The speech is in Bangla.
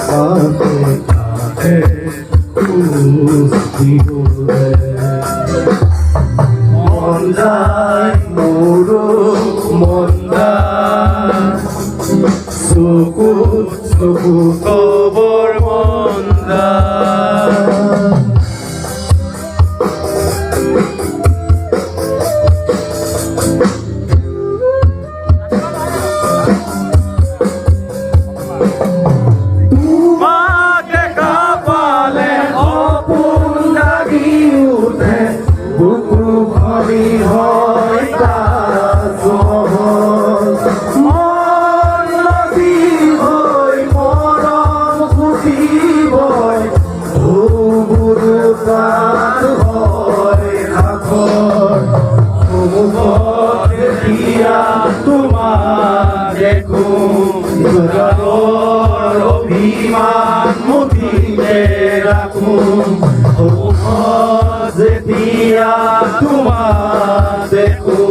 কাঁধে কাঁধে কুস্তি করে মন যায় মোরো মন যায় সুকুত সুকুত কবর মন যায় অভিমান মুঠিতে রাখুন দিয়া তোমার দেখুন